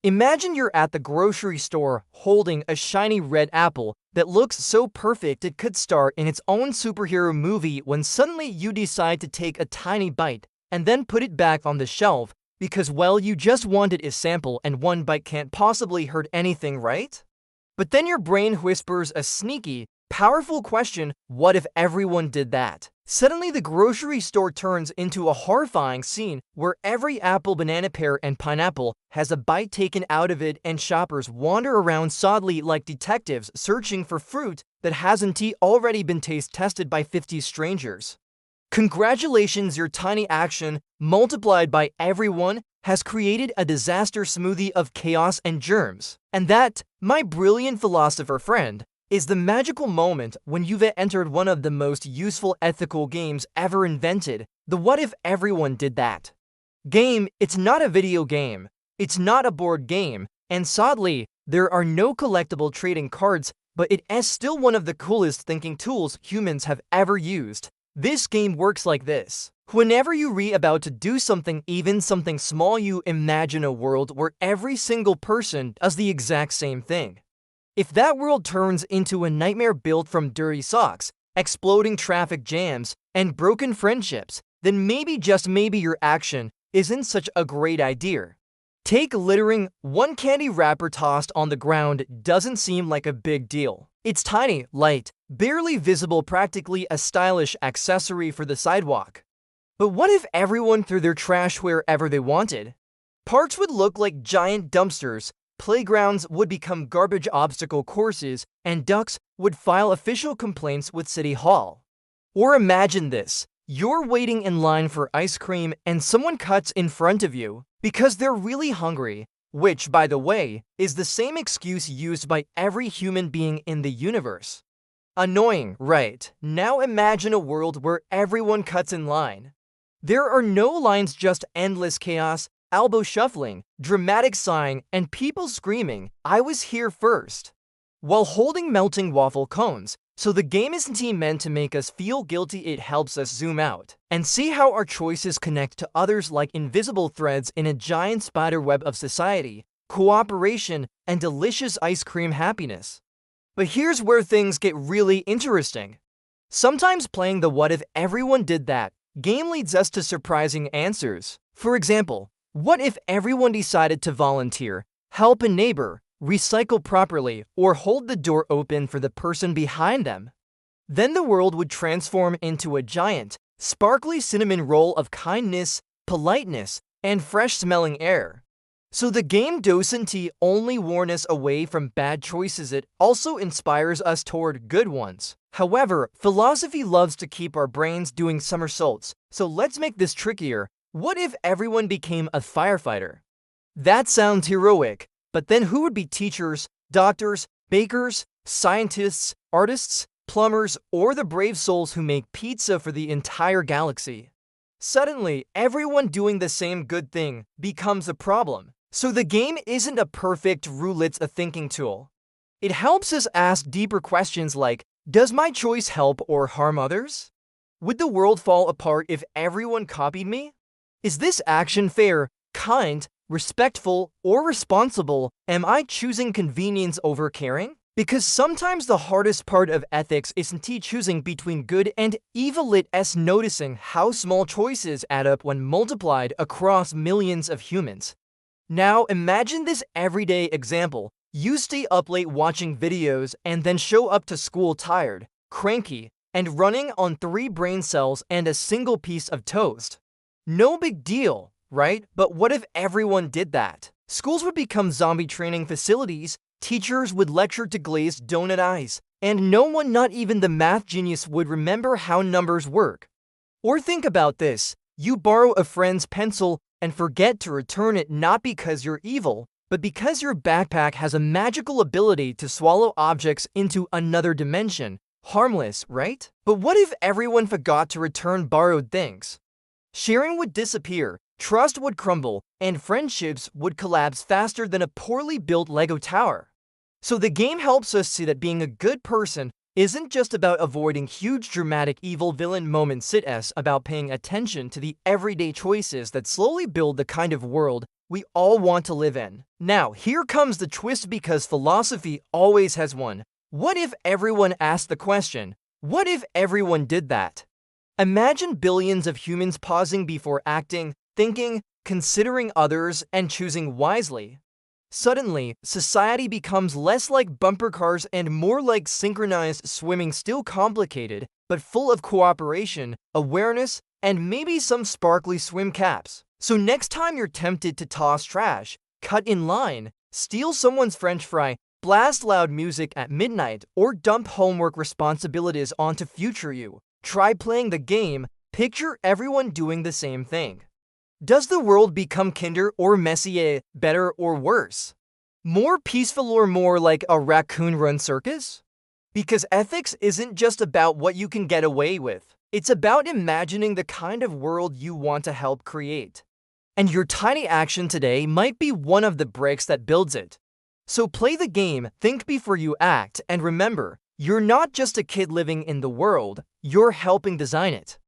Imagine you're at the grocery store holding a shiny red apple that looks so perfect it could star in its own superhero movie when suddenly you decide to take a tiny bite and then put it back on the shelf because, well, you just wanted a sample and one bite can't possibly hurt anything, right? But then your brain whispers a sneaky, powerful question: what if everyone did that? Suddenly, the grocery store turns into a horrifying scene where every apple, banana, pear, and pineapple has a bite taken out of it, and shoppers wander around sadly like detectives searching for fruit that hasn't already been taste tested by 50 strangers. Congratulations, your tiny action, multiplied by everyone, has created a disaster smoothie of chaos and germs. And that, my brilliant philosopher friend, is the magical moment when you've entered one of the most useful ethical games ever invented, the What If Everyone Did That game. It's not a video game, it's not a board game, and sadly, there are no collectible trading cards, but it is still one of the coolest thinking tools humans have ever used. This game works like this. Whenever you about to do something, even something small, you imagine a world where every single person does the exact same thing. If that world turns into a nightmare built from dirty socks, exploding traffic jams, and broken friendships, then maybe, just maybe, your action isn't such a great idea. Take littering. One candy wrapper tossed on the ground doesn't seem like a big deal. It's tiny, light, barely visible, practically a stylish accessory for the sidewalk. But what if everyone threw their trash wherever they wanted? Parks would look like giant dumpsters, playgrounds would become garbage obstacle courses, and ducks would file official complaints with City Hall. Or imagine this: you're waiting in line for ice cream and someone cuts in front of you because they're really hungry, which, by the way, is the same excuse used by every human being in the universe. Annoying, right? Now imagine a world where everyone cuts in line. There are no lines, just endless chaos, elbow shuffling, dramatic sighing, and people screaming, "I was here first," while holding melting waffle cones. So the game isn't meant to make us feel guilty, it helps us zoom out and see how our choices connect to others like invisible threads in a giant spider web of society, cooperation, and delicious ice cream happiness. But here's where things get really interesting. Sometimes playing the What If Everyone Did That game leads us to surprising answers. For example, what if everyone decided to volunteer, help a neighbor, recycle properly, or hold the door open for the person behind them? Then the world would transform into a giant, sparkly cinnamon roll of kindness, politeness, and fresh-smelling air. So the game doesn't only warn us away from bad choices, it also inspires us toward good ones. However, philosophy loves to keep our brains doing somersaults, so let's make this trickier. What if everyone became a firefighter? That sounds heroic, but then who would be teachers, doctors, bakers, scientists, artists, plumbers, or the brave souls who make pizza for the entire galaxy? Suddenly, everyone doing the same good thing becomes a problem. So the game isn't a perfect rule, it's a thinking tool. It helps us ask deeper questions like, does my choice help or harm others? Would the world fall apart if everyone copied me? Is this action fair, kind, respectful, or responsible? Am I choosing convenience over caring? Because sometimes the hardest part of ethics isn't choosing between good and evil, it's noticing how small choices add up when multiplied across millions of humans. Now imagine this everyday example. You stay up late watching videos and then show up to school tired, cranky, and running on 3 brain cells and a single piece of toast. No big deal, right? But what if everyone did that? Schools would become zombie training facilities, teachers would lecture to glazed donut eyes, and no one, not even the math genius, would remember how numbers work. Or think about this: you borrow a friend's pencil and forget to return it, not because you're evil, but because your backpack has a magical ability to swallow objects into another dimension. Harmless, right? But what if everyone forgot to return borrowed things? Sharing would disappear, trust would crumble, and friendships would collapse faster than a poorly built Lego tower. So the game helps us see that being a good person isn't just about avoiding huge dramatic evil villain moments, it's about paying attention to the everyday choices that slowly build the kind of world we all want to live in. Now, here comes the twist because philosophy always has one. What if everyone asked the question, what if everyone did that? Imagine billions of humans pausing before acting, thinking, considering others, and choosing wisely. Suddenly, society becomes less like bumper cars and more like synchronized swimming, still complicated, but full of cooperation, awareness, and maybe some sparkly swim caps. So next time you're tempted to toss trash, cut in line, steal someone's French fry, blast loud music at midnight, or dump homework responsibilities onto future you, try playing the game. Picture everyone doing the same thing. Does the world become kinder or messier, better or worse? More peaceful or more like a raccoon-run circus? Because ethics isn't just about what you can get away with. It's about imagining the kind of world you want to help create. And your tiny action today might be one of the bricks that builds it. So play the game, think before you act, and remember, you're not just a kid living in the world, you're helping design it.